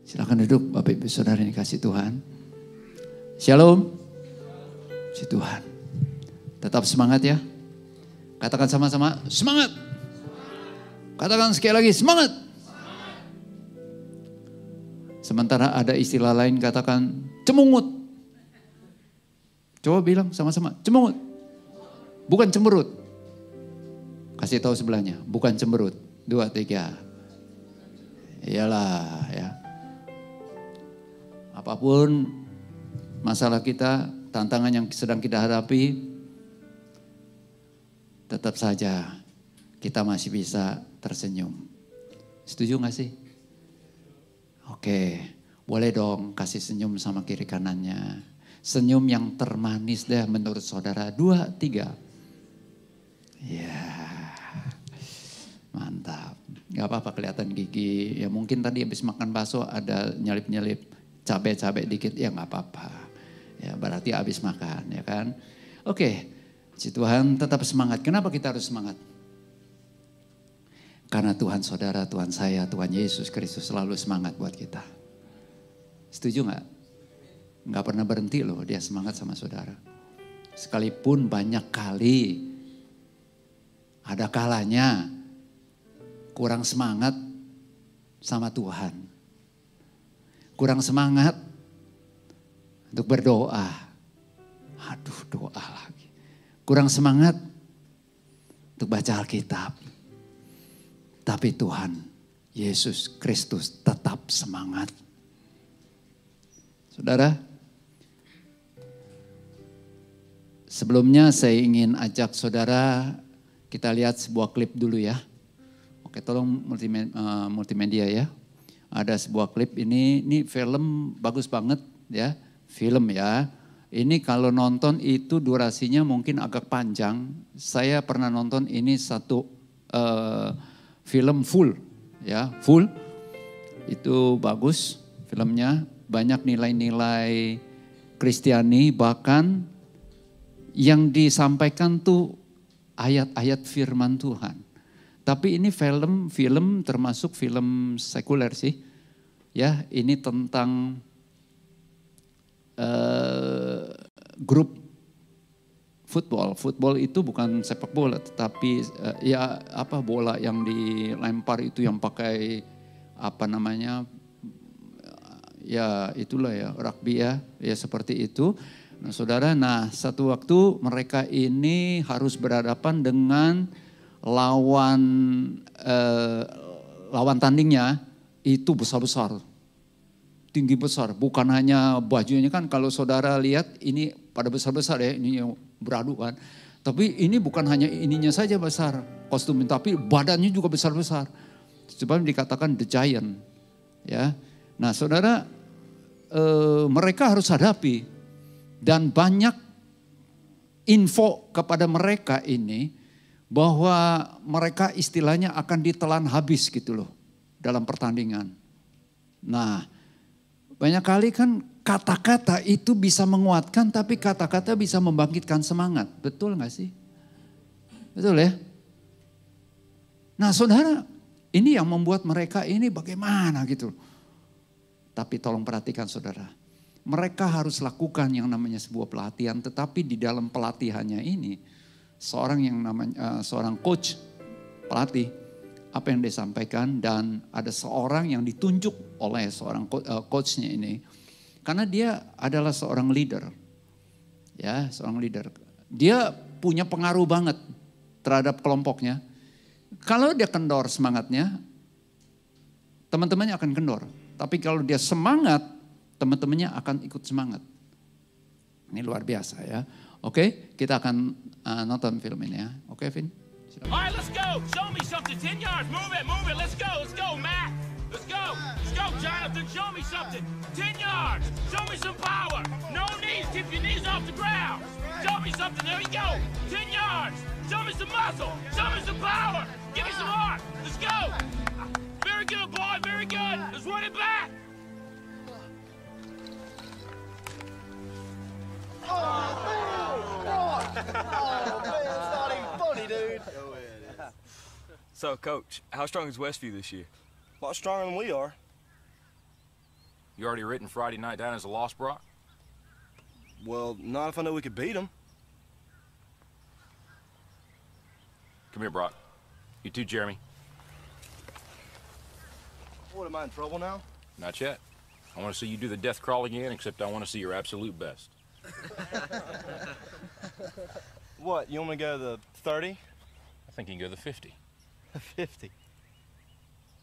Silakan duduk Bapak Ibu Saudara yang dikasih Tuhan. Shalom. Si Tuhan. Tetap semangat ya. Katakan sama-sama, semangat. Katakan sekali lagi, semangat. Sementara ada istilah lain katakan cemungut. Coba bilang sama-sama, cemungut. Bukan cemberut. Kasih tahu sebelahnya, bukan cemberut. 2, 3. Iyalah ya. Apapun masalah kita, tantangan yang sedang kita hadapi, tetap saja kita masih bisa tersenyum. Setuju gak sih? Oke, boleh dong kasih senyum sama kiri kanannya. Senyum yang termanis deh menurut saudara. 2, 3. Ya, mantap. Gak apa-apa kelihatan gigi. Ya mungkin tadi habis makan bakso ada nyelip-nyelip cabai-cabai dikit. Ya gak apa-apa. Ya berarti habis makan ya kan. Oke, si Tuhan tetap semangat. Kenapa kita harus semangat? Karena Tuhan saudara, Tuhan saya, Tuhan Yesus Kristus selalu semangat buat kita. Setuju gak? Gak pernah berhenti loh dia semangat sama saudara. Sekalipun banyak kali ada kalanya kurang semangat sama Tuhan. Kurang semangat untuk berdoa. Aduh doa lagi. Kurang semangat untuk baca Alkitab. Tapi Tuhan Yesus Kristus tetap semangat. Saudara, sebelumnya saya ingin ajak saudara kita lihat sebuah klip dulu ya. Oke, tolong multimedia ya. Ada sebuah klip ini film bagus banget ya. Film ya. Ini kalau nonton itu durasinya mungkin agak panjang. Saya pernah nonton ini satu film full ya, full. Itu bagus filmnya, banyak nilai-nilai Kristiani, bahkan yang disampaikan tuh ayat-ayat firman Tuhan. Tapi ini film termasuk film sekuler sih. Ya, ini tentang grup football. Football itu bukan sepak bola, tetapi bola yang dilempar itu yang pakai ya itulah ya rugby ya seperti itu. Nah saudara, satu waktu mereka ini harus berhadapan dengan lawan tandingnya itu besar-besar, tinggi besar. Bukan hanya bajunya kan, kalau saudara lihat ini pada besar-besar ya, ini yang beradu kan. Tapi ini bukan hanya ininya saja besar kostumnya, tapi badannya juga besar-besar. Sebab dikatakan the giant. Ya, nah saudara, mereka harus hadapi dan banyak info kepada mereka ini bahwa mereka istilahnya akan ditelan habis gitu loh dalam pertandingan. Nah, banyak kali kan kata-kata itu bisa menguatkan, tapi kata-kata bisa membangkitkan semangat. Betul gak sih? Betul ya? Nah saudara, ini yang membuat mereka ini bagaimana gitu. Tapi tolong perhatikan saudara. Mereka harus lakukan yang namanya sebuah pelatihan, tetapi di dalam pelatihannya ini, seorang coach, pelatih, apa yang disampaikan, dan ada seorang yang ditunjuk oleh seorang coachnya ini. Karena dia adalah seorang leader. Ya, seorang leader. Dia punya pengaruh banget terhadap kelompoknya. Kalau dia kendor semangatnya, teman-temannya akan kendor. Tapi kalau dia semangat, teman-temannya akan ikut semangat. Ini luar biasa ya. Oke, kita akan nonton film ini ya. Oke, Vin? All right, let's go. Show me something. 10 yards. Move it. Let's go, Matt. Let's go, Jonathan. Show me something. 10 yards. Show me some power. No knees. Keep your knees off the ground. Show me something. There you go. 10 yards. Show me some muscle. Show me some power. Give me some heart. Let's go. Very good, boy. Very good. Let's run it back. It's not even funny, dude. So, Coach, how strong is Westview this year? A lot stronger than we are. You already written Friday night down as a loss, Brock? Well, not if I know we could beat them. Come here, Brock. You too, Jeremy. What, am I in trouble now? Not yet. I want to see you do the death crawl again, except I want to see your absolute best. What, you want me to go to the 30? I think you can go the 50. 50.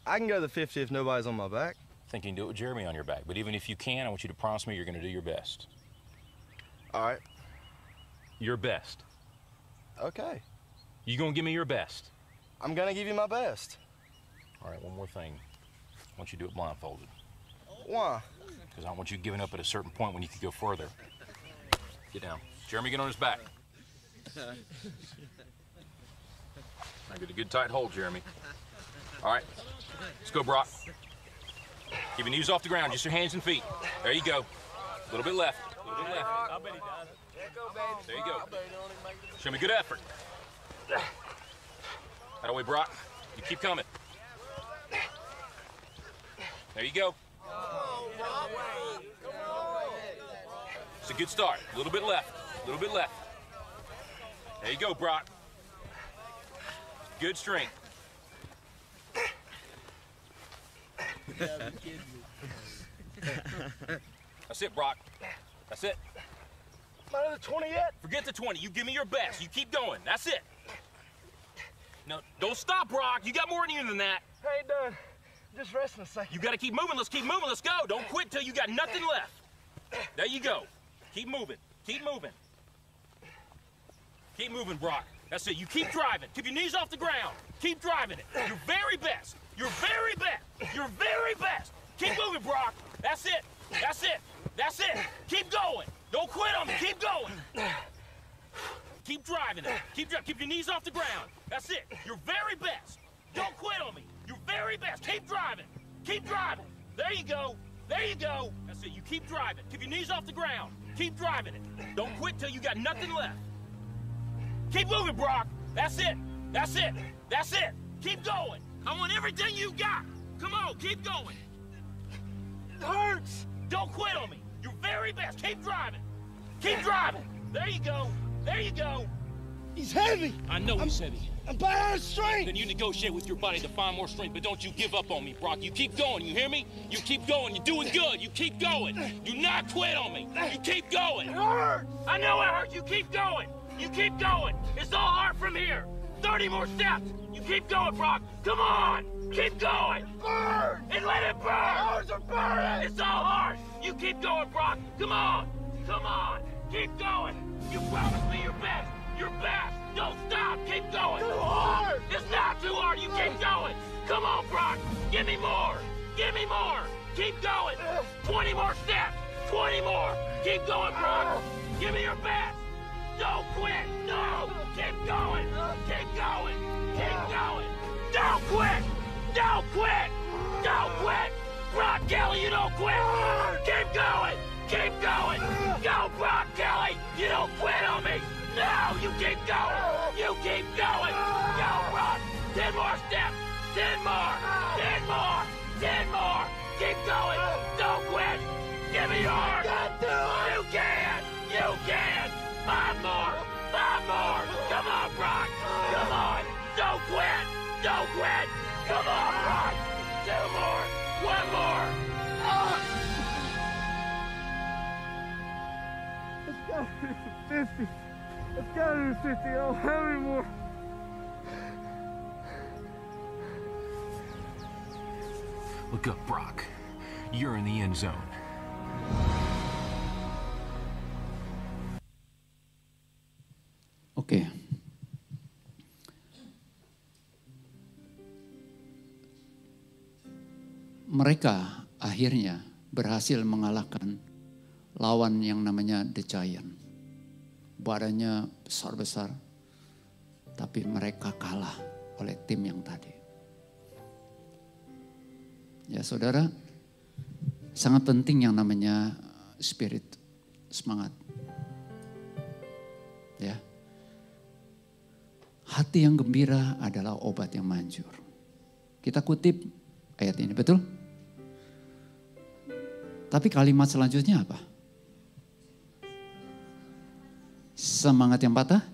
I can go to the 50 if nobody's on my back. I think you can do it with Jeremy on your back. But even if you can, I want you to promise me you're going to do your best. All right. Your best. Okay. You going to give me your best? I'm gonna give you my best. All right, one more thing. I want you to do it blindfolded. Why? Because I don't want you giving up at a certain point when you could go further. Get down. Jeremy, get on his back. Now get a good tight hold, Jeremy. All right, let's go, Brock. Keep your knees off the ground, just your hands and feet. There you go. A little bit left. A little bit left. I bet he does. There you go. Show me good effort. That way, Brock. You keep coming. There you go. It's a good start. A little bit left. A little bit left. There you go, Brock. Good strength. That's it, Brock. That's it. Not at the 20 yet? Forget the 20. You give me your best. You keep going. That's it. No, don't stop, Brock. You got more in you than that. I ain't done. Just resting a second. You got to keep moving. Let's keep moving. Let's go. Don't quit till you got nothing left. There you go. Keep moving. Keep moving. Keep moving, Brock. That's it. You keep driving. Keep your knees off the ground. Keep driving it. Your very best. Your very best. Your very best. Keep moving, Brock. That's it. That's it. That's it. Keep going. Don't quit on me. Keep going. Keep driving it. Keep your knees off the ground. That's it. Your very best. Don't quit on me. Your very best. Keep driving. Keep driving. There you go. There you go. That's it. You keep driving. Keep your knees off the ground. Keep driving it. Don't quit till you got nothing left. Keep moving, Brock. That's it. That's it. That's it. Keep going. I want everything you got. Come on, keep going. It hurts. Don't quit on me. Your very best. Keep driving. Keep driving. There you go. There you go. He's heavy. I know he's heavy. I'm out of strength. Then you negotiate with your body to find more strength, but don't you give up on me, Brock. You keep going, you hear me? You keep going. You're doing good. You keep going. Do not quit on me. You keep going. It hurts. I know it hurts. You keep going. You keep going. It's all hard from here. 30 more steps. You keep going, Brock. Come on. Keep going. Burn. And let it burn. Ours are burning. It's all hard. You keep going, Brock. Come on. Come on. Keep going. You promised me your best. Your best. Don't stop. Keep going. Too hard. It's not too hard. You keep going. Come on, Brock. Give me more. Give me more. Keep going. 20 more steps. 20 more. Keep going, Brock. Give me your best. Don't quit. No. Keep going. Keep going. Keep going. Don't quit. Don't quit. Don't quit. Brock Kelly, you don't quit. Keep going. Keep going. Go, Brock Kelly. You don't quit on me. No, you keep going. You keep going. Go, Brock. 10 more steps. 10 more. 10 more. 10 more. Keep going. Don't quit. Give me yours. You can. You can. 5 more. 5 more. Come on, Brock. Come on. Don't quit. Don't quit. Come on, Brock. 2 more. 1 more. It's 50. It's gotta be 50. I don't have any more. Look up, Brock. You're in the end zone. Oke. Mereka akhirnya berhasil mengalahkan lawan yang namanya The Giant. Badannya besar-besar, tapi mereka kalah oleh tim yang tadi. Ya saudara, sangat penting yang namanya spirit, semangat. Ya. Hati yang gembira adalah obat yang manjur. Kita kutip ayat ini, betul? Tapi kalimat selanjutnya apa? Semangat yang patah?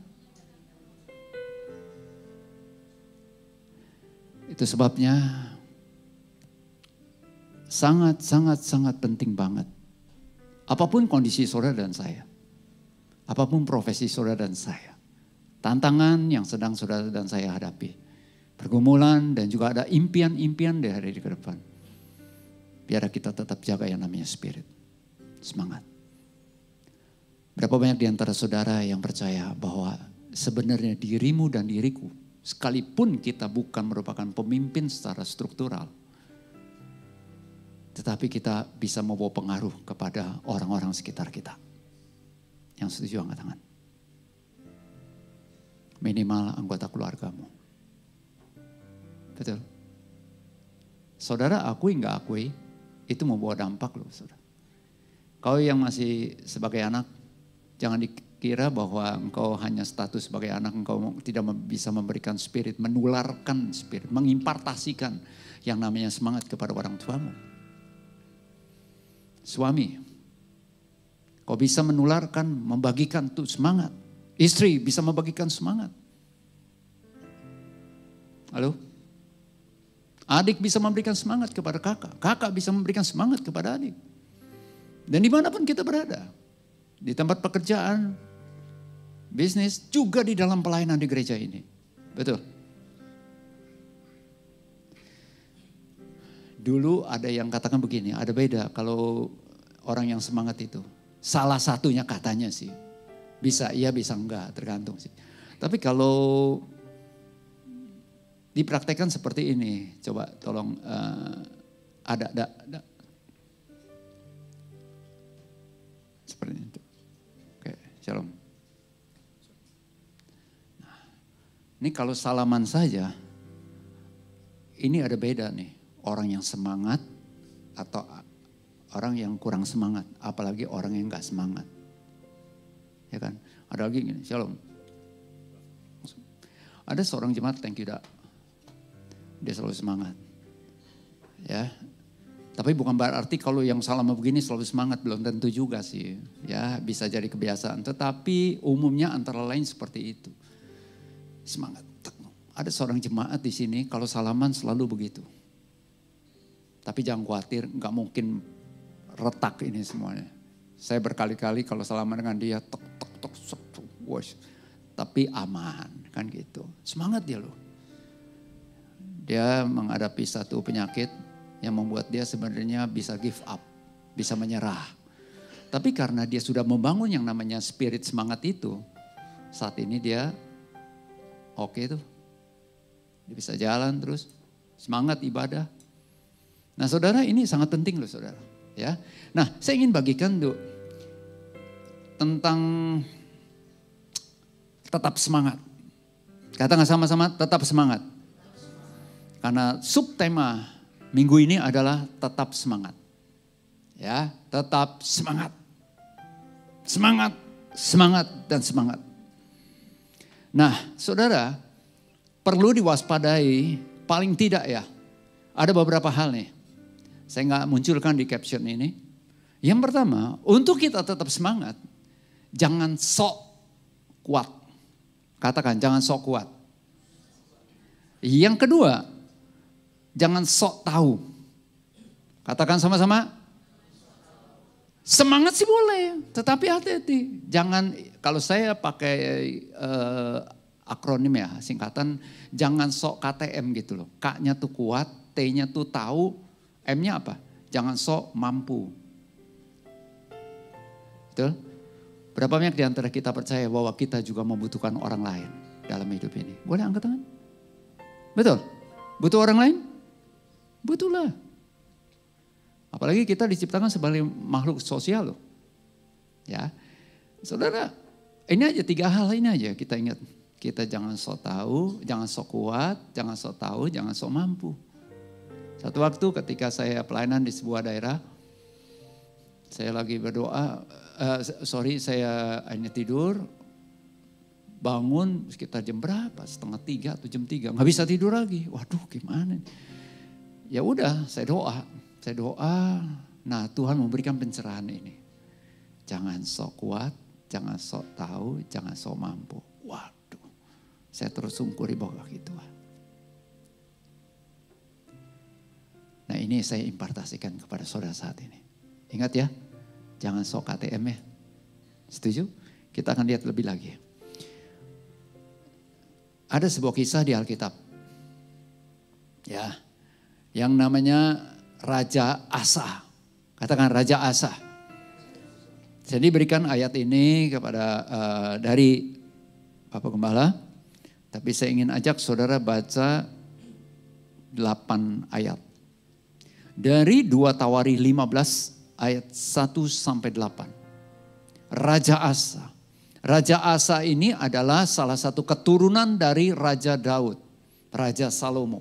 Itu sebabnya sangat penting banget. Apapun kondisi saudara dan saya. Apapun profesi saudara dan saya. Tantangan yang sedang saudara dan saya hadapi. Pergumulan dan juga ada impian-impian dari hari ke depan. Biar kita tetap jaga yang namanya spirit. Semangat. Berapa banyak di antara saudara yang percaya bahwa sebenarnya dirimu dan diriku, sekalipun kita bukan merupakan pemimpin secara struktural, tetapi kita bisa membawa pengaruh kepada orang-orang sekitar kita. Yang setuju angkat tangan. Minimal anggota keluargamu. Betul. Saudara akui nggak akui, itu membawa dampak loh saudara. Kau yang masih sebagai anak, jangan dikira bahwa engkau hanya status sebagai anak, engkau tidak bisa memberikan spirit, menularkan spirit, mengimpartasikan yang namanya semangat kepada orang tuamu. Suami, kau bisa menularkan, membagikan tuh semangat. Istri bisa membagikan semangat. Halo? Adik bisa memberikan semangat kepada kakak. Kakak bisa memberikan semangat kepada adik. Dan dimanapun kita berada. Di tempat pekerjaan, bisnis, juga di dalam pelayanan di gereja ini. Betul. Dulu ada yang katakan begini, ada beda kalau orang yang semangat itu. Salah satunya katanya sih, bisa iya bisa enggak, tergantung sih. Tapi kalau dipraktekkan seperti ini, coba tolong ada. Seperti itu. Oke, shalom. Nah, ini kalau salaman saja, ini ada beda nih. Orang yang semangat atau orang yang kurang semangat. Apalagi orang yang gak semangat. Ya kan? Ada lagi gini, shalom. Ada seorang jemaat, thank you dak. Dia selalu semangat. Ya. Tapi bukan berarti kalau yang salaman begini selalu semangat. Belum tentu juga sih. Ya, bisa jadi kebiasaan. Tetapi umumnya antara lain seperti itu. Semangat. Ada seorang jemaat di sini kalau salaman selalu begitu. Tapi jangan khawatir, gak mungkin retak ini semuanya. Saya berkali-kali kalau salaman dengan dia, tok, wash. Tapi aman, kan gitu. Semangat dia loh. Dia menghadapi satu penyakit yang membuat dia sebenarnya bisa give up, bisa menyerah. Tapi karena dia sudah membangun yang namanya spirit semangat itu, saat ini dia oke tuh. Dia bisa jalan terus, semangat ibadah. Nah saudara, ini sangat penting loh saudara. Ya. Nah saya ingin bagikan tuh tentang tetap semangat. Katakan sama-sama tetap semangat. Karena subtema minggu ini adalah tetap semangat. Ya, tetap semangat. Semangat, semangat dan semangat. Nah saudara, perlu diwaspadai paling tidak ya. Ada beberapa hal nih. Saya nggak munculkan di caption ini. Yang pertama, untuk kita tetap semangat, jangan sok kuat. Katakan, jangan sok kuat. Yang kedua, jangan sok tahu. Katakan sama-sama. Semangat sih boleh, tetapi hati-hati. Jangan, kalau saya pakai akronim ya, singkatan, jangan sok KTM gitu loh. K-nya tuh kuat, T-nya tuh tahu, M-nya apa? Jangan sok mampu. Betul? Berapa banyak di antara kita percaya bahwa kita juga membutuhkan orang lain dalam hidup ini? Boleh angkat tangan? Betul? Butuh orang lain? Butuh lah. Apalagi kita diciptakan sebagai makhluk sosial loh. Ya. Saudara, ini aja 3 hal ini aja kita ingat. Kita jangan sok tahu, jangan sok kuat, jangan sok tahu, jangan sok mampu. Satu waktu ketika saya pelayanan di sebuah daerah, saya lagi berdoa, saya hanya tidur, bangun sekitar jam berapa, 2:30 atau jam 3, nggak bisa tidur lagi. Waduh gimana? Ya udah saya doa, Nah, Tuhan memberikan pencerahan ini. Jangan sok kuat, jangan sok tahu, jangan sok mampu. Waduh, saya terus sungkuri bahwa gitu. Nah, ini saya impartasikan kepada saudara saat ini. Ingat ya, jangan sok KTM ya. Setuju? Kita akan lihat lebih lagi. Ada sebuah kisah di Alkitab. Ya, yang namanya Raja Asa. Katakan Raja Asa. Jadi berikan ayat ini kepada dari Bapak Gembala. Tapi saya ingin ajak saudara baca 8 ayat. Dari 2 Tawari 15 ayat 1 sampai 8. Raja Asa. Raja Asa ini adalah salah satu keturunan dari Raja Daud. Raja Salomo.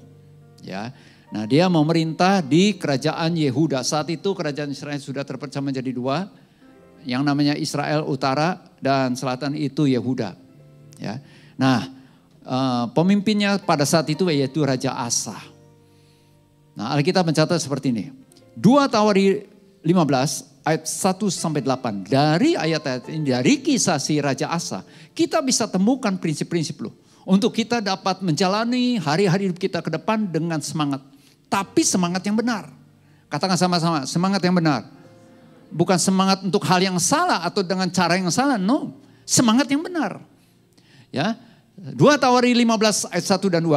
Ya. Nah, dia memerintah di kerajaan Yehuda. Saat itu kerajaan Israel sudah terpecah menjadi 2. Yang namanya Israel Utara dan Selatan itu Yehuda. Ya. Nah, pemimpinnya pada saat itu yaitu Raja Asa. Nah, Alkitab mencatat seperti ini. 2 Tawari 15 ayat 1 sampai 8. Dari ayat-ayat ini, dari kisah si Raja Asa, kita bisa temukan prinsip-prinsip loh. Untuk kita dapat menjalani hari-hari hidup kita ke depan dengan semangat. Tapi semangat yang benar. Katakan sama-sama, semangat yang benar. Bukan semangat untuk hal yang salah atau dengan cara yang salah, no. Semangat yang benar. Ya, 2 Tawari 15 ayat 1 dan 2.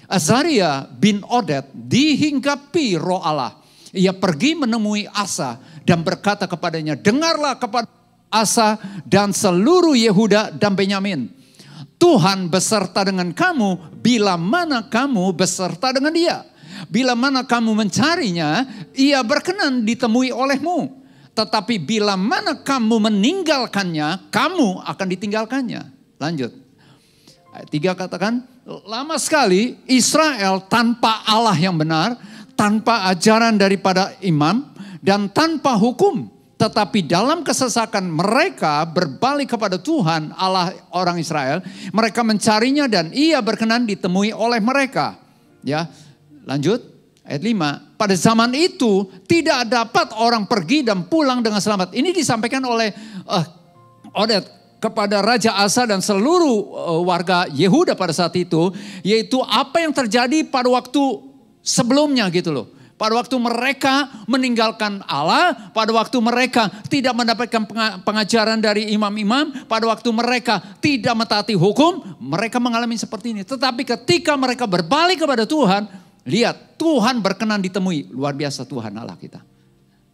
Azaria bin Oded dihinggapi roh Allah. Ia pergi menemui Asa dan berkata kepadanya, dengarlah kepada Asa dan seluruh Yehuda dan Benyamin. Tuhan beserta dengan kamu bila mana kamu beserta dengan dia. Bila mana kamu mencarinya, ia berkenan ditemui olehmu. Tetapi bila mana kamu meninggalkannya, kamu akan ditinggalkannya. Lanjut. Ayat 3 katakan, lama sekali Israel tanpa Allah yang benar, tanpa ajaran daripada imam, dan tanpa hukum. Tetapi dalam kesesakan mereka berbalik kepada Tuhan Allah orang Israel. Mereka mencarinya dan ia berkenan ditemui oleh mereka. Ya, lanjut ayat 5. Pada zaman itu tidak dapat orang pergi dan pulang dengan selamat. Ini disampaikan oleh Oded kepada Raja Asa dan seluruh warga Yehuda pada saat itu. Yaitu apa yang terjadi pada waktu sebelumnya gitu loh. Pada waktu mereka meninggalkan Allah, pada waktu mereka tidak mendapatkan pengajaran dari imam-imam, pada waktu mereka tidak mentaati hukum, mereka mengalami seperti ini. Tetapi ketika mereka berbalik kepada Tuhan, lihat Tuhan berkenan ditemui. Luar biasa Tuhan Allah kita.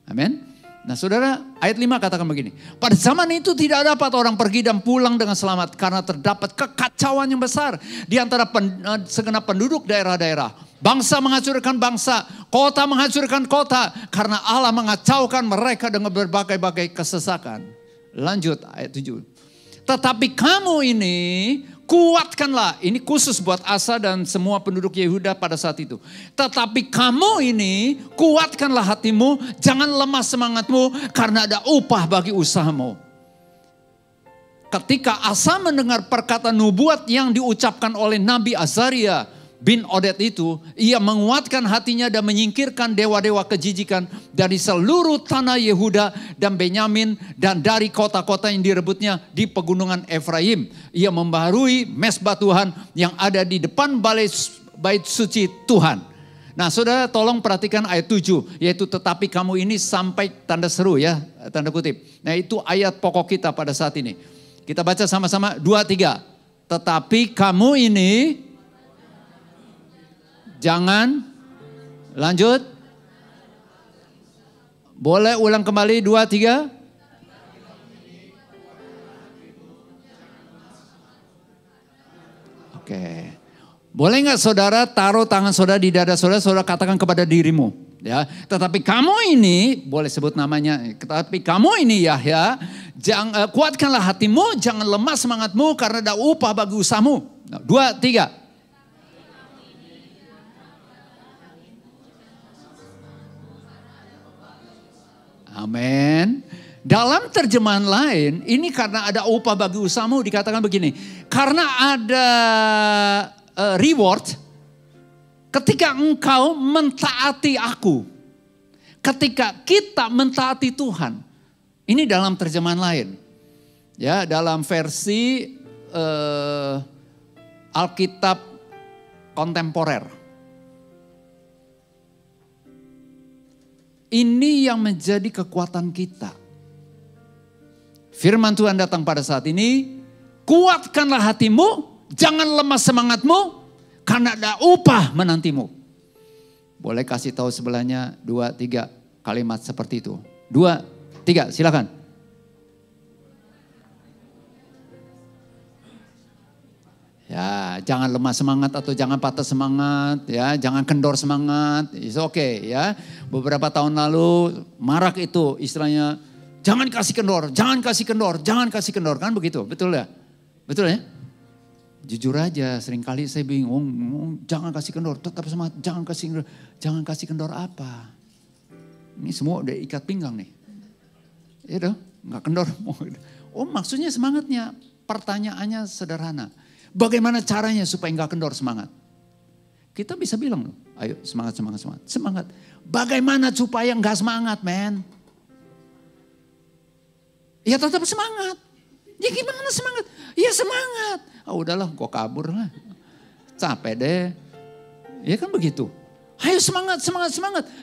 Amin. Nah saudara, ayat 5 katakan begini. Pada zaman itu tidak dapat orang pergi dan pulang dengan selamat. Karena terdapat kekacauan yang besar di antara segenap penduduk daerah-daerah. Bangsa menghancurkan bangsa, kota menghancurkan kota. Karena Allah mengacaukan mereka dengan berbagai-bagai kesesakan. Lanjut ayat 7. Tetapi kamu ini kuatkanlah. Ini khusus buat Asa dan semua penduduk Yehuda pada saat itu. Tetapi kamu ini kuatkanlah hatimu. Jangan lemah semangatmu karena ada upah bagi usahamu. Ketika Asa mendengar perkataan nubuat yang diucapkan oleh Nabi Azaria bin Oded itu, ia menguatkan hatinya dan menyingkirkan dewa-dewa kejijikan dari seluruh tanah Yehuda dan Benyamin dan dari kota-kota yang direbutnya di pegunungan Efraim. Ia membaharui mesbah Tuhan yang ada di depan bait suci Tuhan. Nah saudara tolong perhatikan ayat 7, yaitu tetapi kamu ini sampai tanda seru ya, tanda kutip. Nah itu ayat pokok kita pada saat ini. Kita baca sama-sama 2-3. Tetapi kamu ini jangan, lanjut. Boleh ulang kembali 2-3. Oke. Boleh nggak saudara taruh tangan saudara di dada saudara, saudara katakan kepada dirimu. Ya, tetapi kamu ini, boleh sebut namanya, tetapi kamu ini Yahya, kuatkanlah hatimu, jangan lemah semangatmu karena ada upah bagi usahamu. 2-3. Amin. Dalam terjemahan lain, ini karena ada upah bagi usahamu dikatakan begini. Karena ada reward ketika engkau mentaati aku. ketika kita mentaati Tuhan. Ini dalam terjemahan lain. Ya, dalam versi Alkitab kontemporer. Ini yang menjadi kekuatan kita. Firman Tuhan datang pada saat ini, kuatkanlah hatimu, jangan lemah semangatmu, karena ada upah menantimu. Boleh kasih tahu sebelahnya 2-3 kalimat seperti itu. 2-3 silakan. Ya, jangan lemah semangat atau jangan patah semangat, ya, jangan kendor semangat. It's okay, ya. Beberapa tahun lalu marak itu istilahnya, jangan kasih kendor, jangan kasih kendor, jangan kasih kendor, kan begitu, betul ya? Betul ya? Jujur aja, seringkali saya bingung, jangan kasih kendor, tetap semangat, jangan kasih kendor apa? Ini semua udah ikat pinggang nih. Ya dong, nggak kendor. Oh, maksudnya semangatnya, pertanyaannya sederhana. Bagaimana caranya supaya nggak kendor semangat? Kita bisa bilang loh, ayo semangat. Bagaimana supaya nggak semangat, men? Ya tetap semangat. Ya gimana semangat? Ya semangat. Oh udahlah, gue kabur lah. Capek deh. Ya kan begitu. Ayo semangat.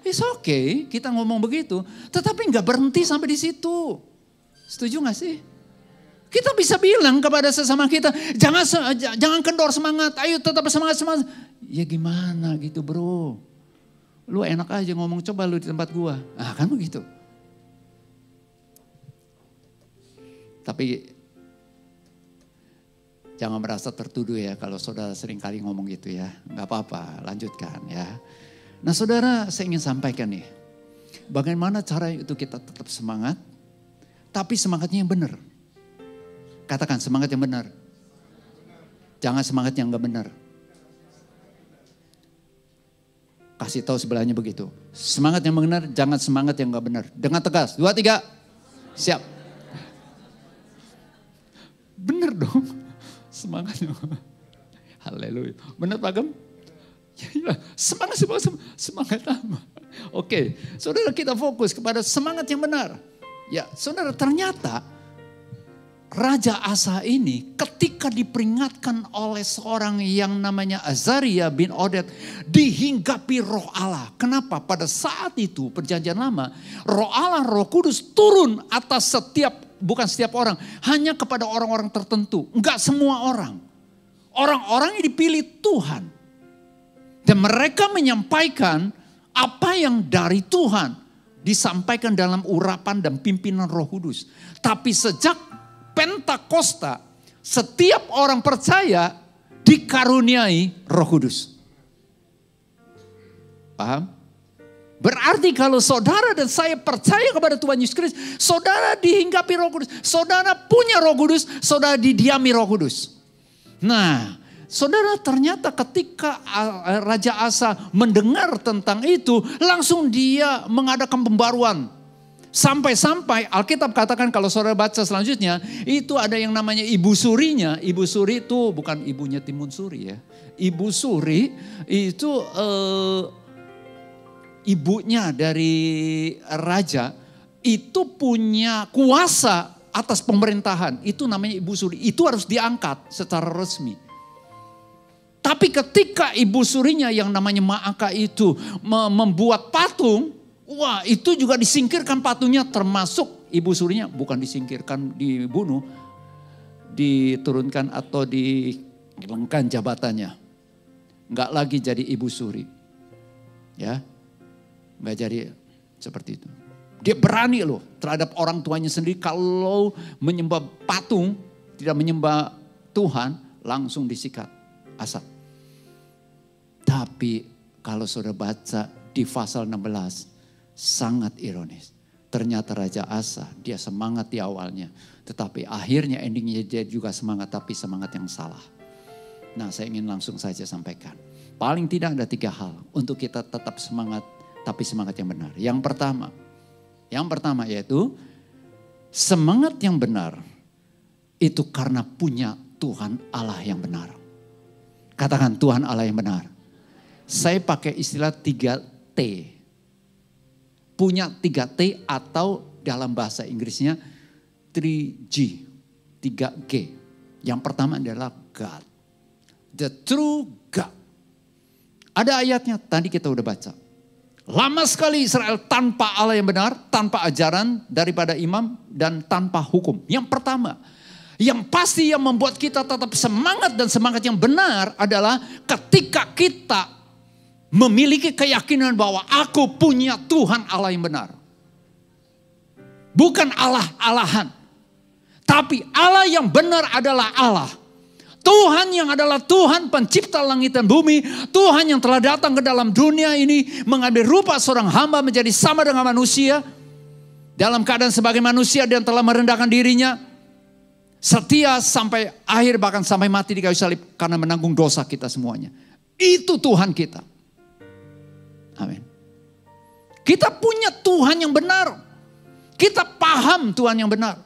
It's okay, kita ngomong begitu. Tetapi nggak berhenti sampai di situ. Setuju nggak sih? Kita bisa bilang kepada sesama kita, jangan kendor semangat, ayo tetap semangat. Ya gimana gitu bro. Lu enak aja ngomong, coba lu di tempat gua. Ah kan begitu. Tapi jangan merasa tertuduh ya kalau saudara sering kali ngomong gitu ya. Gak apa-apa, lanjutkan ya. Nah saudara, saya ingin sampaikan nih. Bagaimana cara itu kita tetap semangat, tapi semangatnya yang benar. Katakan semangat yang benar. Jangan semangat yang gak benar. Kasih tahu sebelahnya begitu. Semangat yang benar, jangan semangat yang gak benar. Dengan tegas, 2, 3, siap. Benar dong. Semangatnya. Haleluya. Benar Pak Gem? Ya, semangat apa? Oke, saudara kita fokus kepada semangat yang benar. Ya, saudara ternyata Raja Asa ini ketika diperingatkan oleh seorang yang namanya Azaria bin Oded dihinggapi roh Allah. Kenapa? Pada saat itu perjanjian lama roh Allah, roh kudus turun atas bukan setiap orang. Hanya kepada orang-orang tertentu. Enggak semua orang. Orang-orang yang dipilih Tuhan. Dan mereka menyampaikan apa yang dari Tuhan disampaikan dalam urapan dan pimpinan roh kudus. Tapi sejak Pentakosta, setiap orang percaya dikaruniai Roh Kudus. Paham? Berarti kalau saudara dan saya percaya kepada Tuhan Yesus Kristus, saudara dihinggapi Roh Kudus, saudara punya Roh Kudus, saudara didiami Roh Kudus. Nah, saudara ternyata ketika Raja Asa mendengar tentang itu, langsung dia mengadakan pembaruan. Sampai-sampai Alkitab katakan kalau saudara baca selanjutnya, itu ada yang namanya Ibu Surinya. Ibu Suri itu bukan ibunya Timun Suri ya. Ibu Suri itu ibunya dari raja, itu punya kuasa atas pemerintahan. Itu namanya Ibu Suri. Itu harus diangkat secara resmi. Tapi ketika Ibu Surinya yang namanya Maaka itu membuat patung, wah itu juga disingkirkan patungnya, termasuk Ibu Surinya bukan disingkirkan, dibunuh, diturunkan atau dihilangkan jabatannya. Enggak lagi jadi Ibu Suri. Ya. Enggak jadi seperti itu. Dia berani loh terhadap orang tuanya sendiri, kalau menyembah patung, tidak menyembah Tuhan, langsung disikat asap. Tapi kalau saudara baca di pasal 16, sangat ironis. Ternyata Raja Asa, dia semangat di awalnya. Tetapi akhirnya endingnya dia juga semangat, tapi semangat yang salah. Nah saya ingin langsung saja sampaikan. Paling tidak ada 3 hal untuk kita tetap semangat, tapi semangat yang benar. Yang pertama yaitu semangat yang benar itu karena punya Tuhan Allah yang benar. Katakan Tuhan Allah yang benar. Saya pakai istilah 3T. punya 3T atau dalam bahasa Inggrisnya 3G, 3G. Yang pertama adalah God. The true God. Ada ayatnya, tadi kita udah baca. Lama sekali Israel tanpa Allah yang benar, tanpa ajaran daripada imam, dan tanpa hukum. Yang pertama, yang pasti yang membuat kita tetap semangat dan semangat yang benar adalah ketika kita memiliki keyakinan bahwa aku punya Tuhan Allah yang benar. Bukan Allah-alahan. Tapi Allah yang benar adalah Allah. Tuhan yang adalah Tuhan pencipta langit dan bumi. Tuhan yang telah datang ke dalam dunia ini mengambil rupa seorang hamba menjadi sama dengan manusia. Dalam keadaan sebagai manusia dan telah merendahkan dirinya. Setia sampai akhir bahkan sampai mati di kayu salib karena menanggung dosa kita semuanya. Itu Tuhan kita. Amin. Kita punya Tuhan yang benar. Kita paham Tuhan yang benar.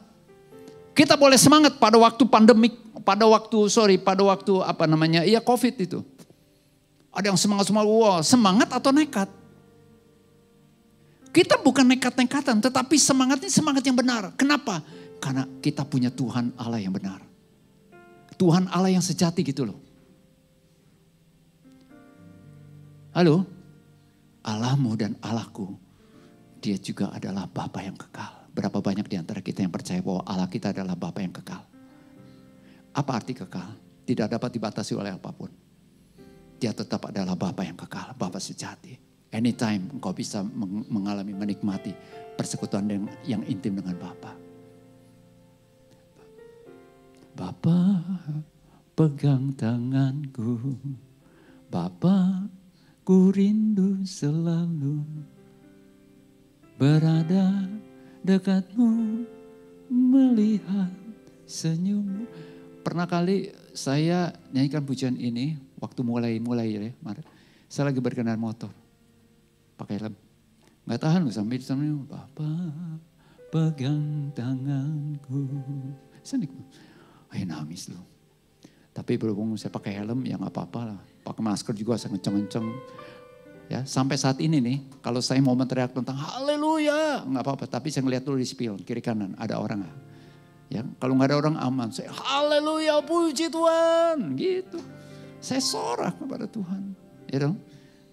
Kita boleh semangat pada waktu pandemik, pada waktu COVID itu. Ada yang semangat, wah, semangat atau nekat? Kita bukan nekat-nekatan, tetapi semangatnya semangat yang benar. Kenapa? Karena kita punya Tuhan Allah yang benar. Tuhan Allah yang sejati gitu loh. Halo? Allahmu dan Allahku, Dia juga adalah Bapa yang kekal. Berapa banyak di antara kita yang percaya bahwa Allah kita adalah Bapa yang kekal? Apa arti kekal? Tidak dapat dibatasi oleh apapun. Dia tetap adalah Bapa yang kekal, Bapa sejati. Anytime engkau bisa mengalami, menikmati persekutuan yang intim dengan Bapa. Bapa pegang tanganku, Bapa ku rindu selalu berada dekatmu, melihat senyummu. Pernah kali saya nyanyikan pujian ini waktu mulai ya, saya lagi berkendara motor, pakai helm, nggak tahan loh sampai di sana. Bapa pegang tanganku, saya nangis loh. Tapi berhubung saya pakai helm ya nggak apa-apa lah, pakai masker juga saya ngenceng-ngenceng. Ya, sampai saat ini nih, kalau saya mau teriak tentang haleluya, nggak apa-apa. Tapi saya ngeliat dulu di spion, kiri kanan, ada orang nggak? Ya, kalau nggak ada orang aman, saya haleluya, puji Tuhan, gitu. Saya sorak kepada Tuhan, ya dong.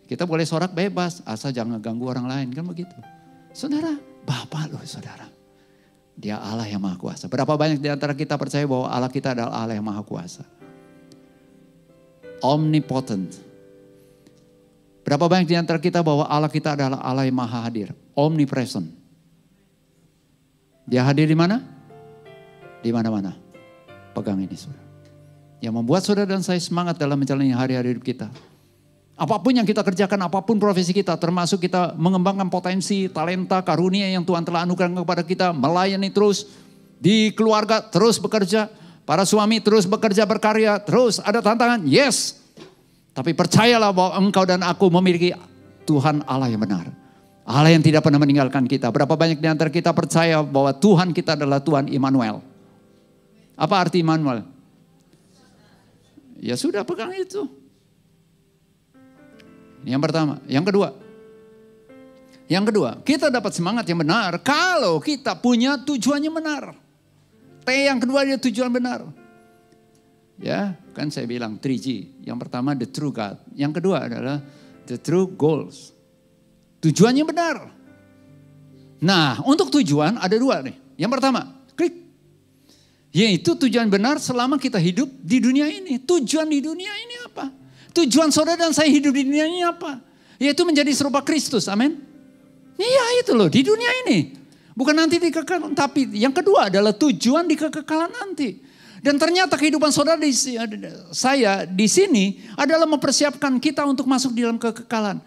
Kita boleh sorak bebas, asal jangan ganggu orang lain, kan begitu. Saudara, Bapa loh saudara. Dia Allah yang Maha Kuasa. Berapa banyak di antara kita percaya bahwa Allah kita adalah Allah yang Maha Kuasa? Omnipotent. Berapa banyak di antara kita bahwa Allah kita adalah Allah yang maha hadir. Omnipresent. Dia hadir di mana? Di mana-mana. Pegang ini saudara. Yang membuat saudara dan saya semangat dalam menjalani hari-hari hidup kita. Apapun yang kita kerjakan, apapun profesi kita. Termasuk kita mengembangkan potensi, talenta, karunia yang Tuhan telah anugerahkan kepada kita. Melayani terus. Di keluarga terus bekerja. Para suami terus bekerja, berkarya. Terus ada tantangan. Yes. Tapi percayalah bahwa engkau dan aku memiliki Tuhan Allah yang benar. Allah yang tidak pernah meninggalkan kita. Berapa banyak di antara kita percaya bahwa Tuhan kita adalah Tuhan Immanuel. Apa arti Immanuel? Ya sudah, pegang itu. Ini yang pertama. Yang kedua, kita dapat semangat yang benar kalau kita punya tujuan yang benar. T yang kedua dia tujuan benar. Ya, kan saya bilang 3G. Yang pertama the true God. Yang kedua adalah the true goals. Tujuannya benar. Nah, untuk tujuan ada dua nih. Yang pertama, klik. Yaitu tujuan benar selama kita hidup di dunia ini. Tujuan di dunia ini apa? Tujuan saudara dan saya hidup di dunia ini apa? Yaitu menjadi serupa Kristus. Amin. Iya itu loh, di dunia ini. Bukan nanti di kekekalan. Tapi yang kedua adalah tujuan di kekekalan nanti. Dan ternyata kehidupan saudara saya di sini adalah mempersiapkan kita untuk masuk di dalam kekekalan.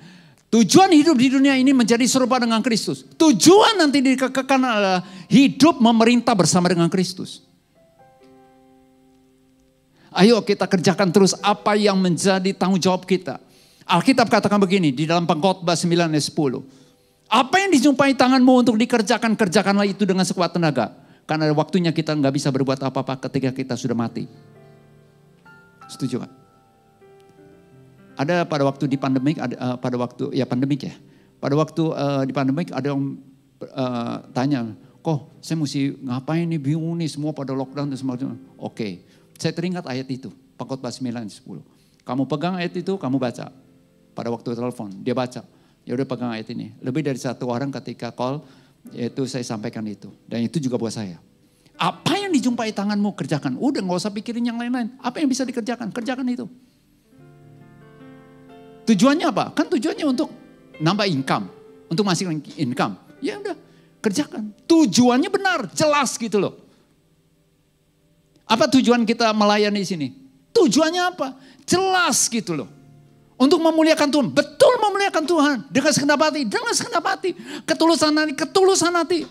Tujuan hidup di dunia ini menjadi serupa dengan Kristus. Tujuan nanti di kekekalan adalah hidup memerintah bersama dengan Kristus. Ayo kita kerjakan terus apa yang menjadi tanggung jawab kita. Alkitab katakan begini di dalam Pengkhotbah 9 ayat 10. Apa yang dijumpai tanganmu untuk dikerjakan, kerjakanlah itu dengan sekuat tenaga. Karena ada waktunya kita nggak bisa berbuat apa-apa ketika kita sudah mati. Setuju kan? Ada pada waktu di pandemik, pada Pada waktu di pandemik ada yang tanya, kok saya mesti ngapain nih, bingung nih, semua pada lockdown dan semacamnya. Oke, saya teringat ayat itu, Pengkhotbah 9:10. Kamu pegang ayat itu, kamu baca. Pada waktu telepon, dia baca. Ya udah pegang ayat ini. Lebih dari satu orang ketika call, yaitu saya sampaikan itu. Dan itu juga buat saya. Apa yang dijumpai tanganmu, kerjakan. Udah gak usah pikirin yang lain-lain. Apa yang bisa dikerjakan, kerjakan itu. Tujuannya apa? Kan tujuannya untuk nambah income. Untuk menghasilkan income. Ya udah, kerjakan. Tujuannya benar, jelas gitu loh. Apa tujuan kita melayani di sini? Tujuannya apa? Jelas gitu loh. Untuk memuliakan Tuhan, betul memuliakan Tuhan. Dengan segenap hati, dengan segenap hati. Ketulusan hati.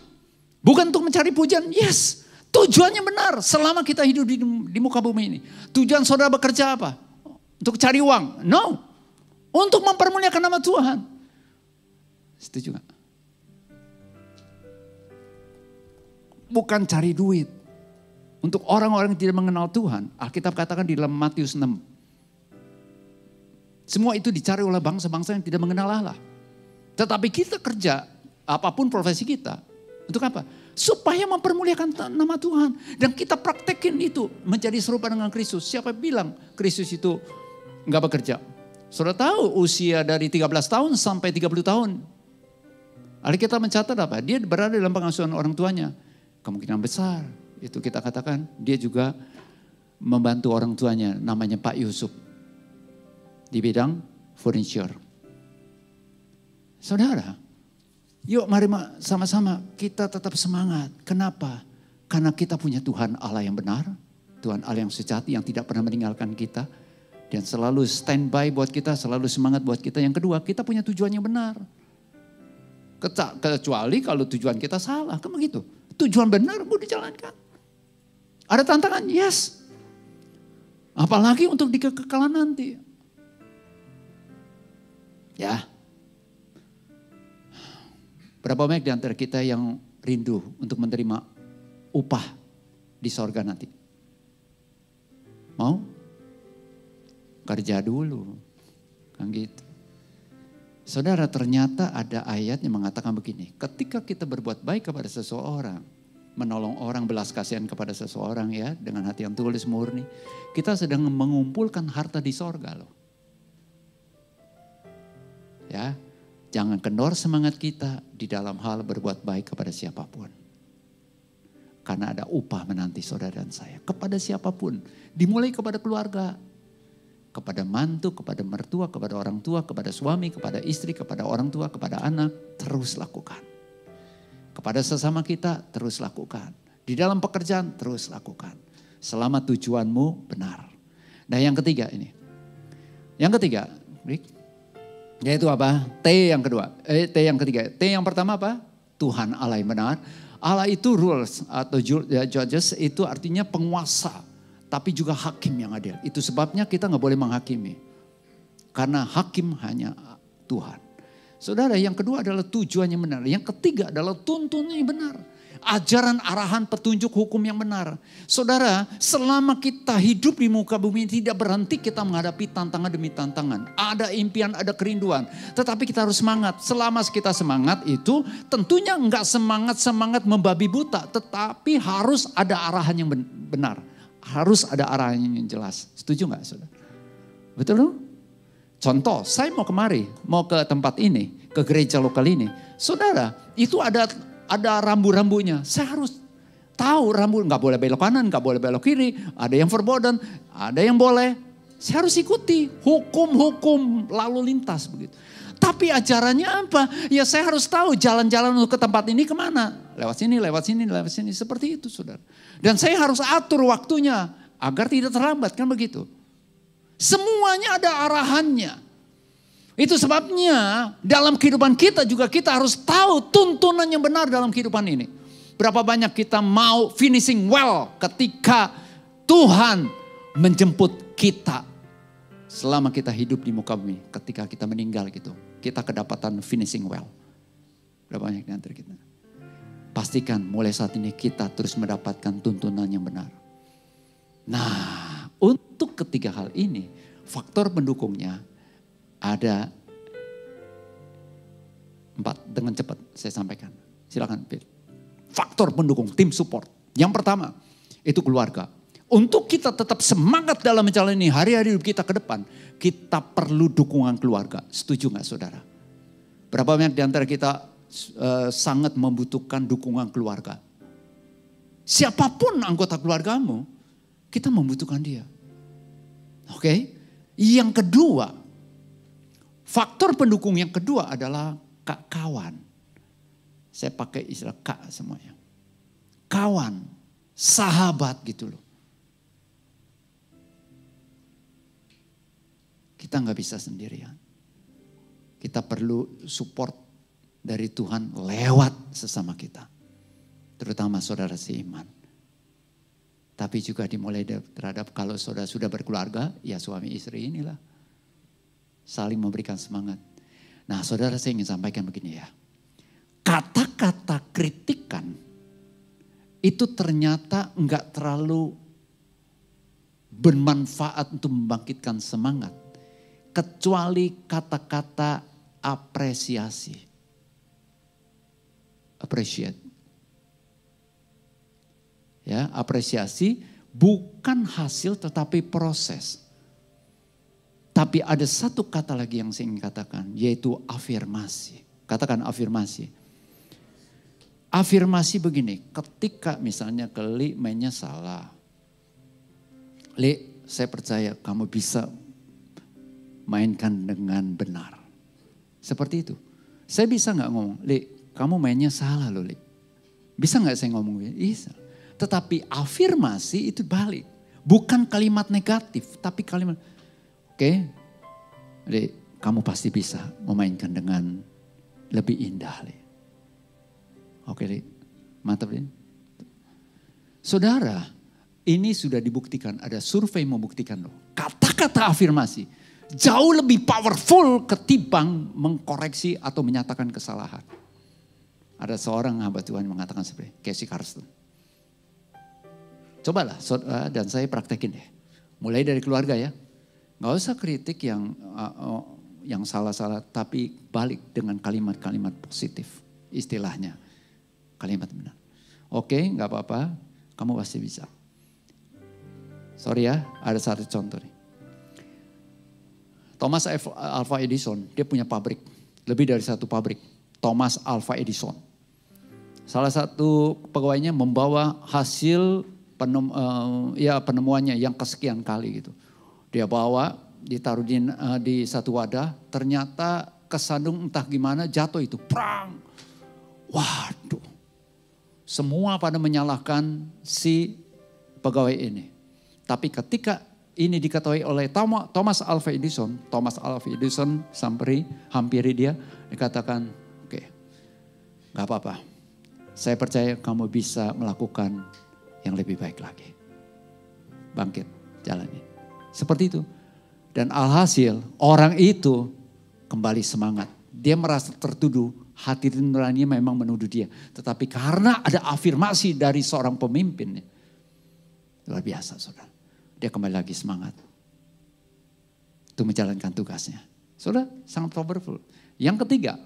Bukan untuk mencari pujian, yes. Tujuannya benar selama kita hidup di muka bumi ini. Tujuan saudara bekerja apa? Untuk cari uang? No. Untuk mempermuliakan nama Tuhan. Setuju gak? Bukan cari duit. Untuk orang-orang yang tidak mengenal Tuhan, Alkitab katakan di dalam Matius 6. Semua itu dicari oleh bangsa-bangsa yang tidak mengenal Allah. Tetapi kita kerja, apapun profesi kita, untuk apa? Supaya mempermuliakan nama Tuhan. Dan kita praktekin itu menjadi serupa dengan Kristus. Siapa bilang Kristus itu enggak bekerja? Saudara tahu usia dari 13 tahun sampai 30 tahun. Alkitab mencatat apa? Dia berada dalam pengasuhan orang tuanya. Kemungkinan besar. Itu kita katakan dia juga membantu orang tuanya. Namanya Pak Yusuf. Di bidang furniture. Saudara, yuk mari sama-sama kita tetap semangat. Kenapa? Karena kita punya Tuhan Allah yang benar. Tuhan Allah yang sejati yang tidak pernah meninggalkan kita. Dan selalu standby buat kita, selalu semangat buat kita. Yang kedua, kita punya tujuan yang benar. Kecuali kalau tujuan kita salah, kan begitu. Tujuan benar mau dijalankan. Ada tantangan, yes. Apalagi untuk di kekekalan nanti. Ya. Berapa banyak di antara kita yang rindu untuk menerima upah di sorga nanti? Mau? Kerja dulu. Kan gitu. Saudara, ternyata ada ayat yang mengatakan begini. Ketika kita berbuat baik kepada seseorang, menolong orang, belas kasihan kepada seseorang ya, dengan hati yang tulus murni, kita sedang mengumpulkan harta di sorga loh. Ya, jangan kendor semangat kita di dalam hal berbuat baik kepada siapapun. Karena ada upah menanti saudara dan saya. Kepada siapapun. Dimulai kepada keluarga. Kepada mantu, kepada mertua, kepada orang tua, kepada suami, kepada istri, kepada orang tua, kepada anak. Terus lakukan. Kepada sesama kita, terus lakukan. Di dalam pekerjaan, terus lakukan. Selama tujuanmu benar. Nah yang ketiga ini. Yang ketiga, yaitu apa? T yang kedua. T yang ketiga. T yang pertama apa? Tuhan Allah yang benar. Allah itu rules atau judges itu artinya penguasa. Tapi juga hakim yang adil. Itu sebabnya kita gak boleh menghakimi. Karena hakim hanya Tuhan. Saudara, yang kedua adalah tujuan yang benar. Yang ketiga adalah tuntunan yang benar. Ajaran, arahan, petunjuk, hukum yang benar. Saudara, selama kita hidup di muka bumi tidak berhenti kita menghadapi tantangan demi tantangan. Ada impian, ada kerinduan. Tetapi kita harus semangat. Selama kita semangat itu tentunya enggak semangat membabi buta. Tetapi harus ada arahan yang benar. Harus ada arahan yang jelas. Setuju enggak saudara? Betul loh? Contoh, saya mau kemari, mau ke tempat ini, ke gereja lokal ini. Saudara, itu ada rambu-rambunya. Saya harus tahu rambu, nggak boleh belok kanan, nggak boleh belok kiri. Ada yang verboden, ada yang boleh. Saya harus ikuti hukum-hukum lalu lintas begitu. Tapi ajarannya apa? Ya saya harus tahu jalan-jalan untuk ke tempat ini kemana. Lewat sini, lewat sini, lewat sini. Seperti itu saudara. Dan saya harus atur waktunya agar tidak terlambat kan begitu. Semuanya ada arahannya. Itu sebabnya dalam kehidupan kita juga kita harus tahu tuntunan yang benar dalam kehidupan ini. Berapa banyak kita mau finishing well ketika Tuhan menjemput kita. Selama kita hidup di muka bumi, ketika kita meninggal gitu. Kita kedapatan finishing well. Berapa banyak di antara kita. Pastikan mulai saat ini kita terus mendapatkan tuntunan yang benar. Nah, untuk ketiga hal ini, faktor pendukungnya ada 4 dengan cepat saya sampaikan. Silakan. Faktor pendukung, tim support. Yang pertama itu keluarga. Untuk kita tetap semangat dalam menjalani hari-hari hidup kita ke depan, kita perlu dukungan keluarga. Setuju gak saudara? Berapa banyak di antara kita sangat membutuhkan dukungan keluarga? Siapapun anggota keluargamu, kita membutuhkan dia. Oke? Yang kedua, faktor pendukung yang kedua adalah kawan. Saya pakai istilah kak semuanya. Kawan, sahabat gitu loh. Kita nggak bisa sendirian. Kita perlu support dari Tuhan lewat sesama kita. Terutama saudara seiman. Tapi juga dimulai terhadap kalau saudara sudah berkeluarga, ya suami istri inilah. Saling memberikan semangat. Nah saudara, saya ingin sampaikan begini ya. Kata-kata kritikan itu ternyata enggak terlalu bermanfaat untuk membangkitkan semangat. Kecuali kata-kata apresiasi. Appreciate. Ya, apresiasi bukan hasil tetapi proses. Tapi ada satu kata lagi yang saya ingin katakan, yaitu afirmasi. Katakan afirmasi. Afirmasi begini, ketika misalnya Li mainnya salah. Li, saya percaya kamu bisa mainkan dengan benar. Seperti itu. Saya bisa gak ngomong, Li, kamu mainnya salah loh Li. Bisa gak saya ngomong? Bisa. Tetapi afirmasi itu balik. Bukan kalimat negatif, tapi kalimat, oke, Li, kamu pasti bisa memainkan dengan lebih indah Li. Oke Li, mantap Li. Saudara, ini sudah dibuktikan, ada survei membuktikan loh. Kata-kata afirmasi jauh lebih powerful ketimbang mengkoreksi atau menyatakan kesalahan. Ada seorang hamba Tuhan mengatakan seperti Casey Carson. Cobalah dan saya praktekin deh. Mulai dari keluarga ya. Gak usah kritik yang salah-salah, tapi balik dengan kalimat-kalimat positif. Istilahnya, kalimat benar. Oke, gak apa-apa, kamu pasti bisa. Sorry ya, ada satu contoh nih. Thomas Alva Edison, dia punya pabrik. Lebih dari satu pabrik. Thomas Alva Edison. Salah satu pegawainya membawa hasil penemuannya yang kesekian kali gitu. Dia bawa, ditaruh di satu wadah, ternyata kesandung entah gimana jatuh itu. Prang! Waduh. Semua pada menyalahkan si pegawai ini. Tapi ketika ini diketahui oleh Thomas Alva Edison hampiri dia, dikatakan, oke, gak apa-apa. Saya percaya kamu bisa melakukan yang lebih baik lagi. Bangkit, jalani. Seperti itu. Dan alhasil orang itu kembali semangat. Dia merasa tertuduh, hati nuraninya memang menuduh dia. Tetapi karena ada afirmasi dari seorang pemimpin, luar biasa saudara. Dia kembali lagi semangat. Untuk menjalankan tugasnya. Saudara, sangat powerful. Yang ketiga,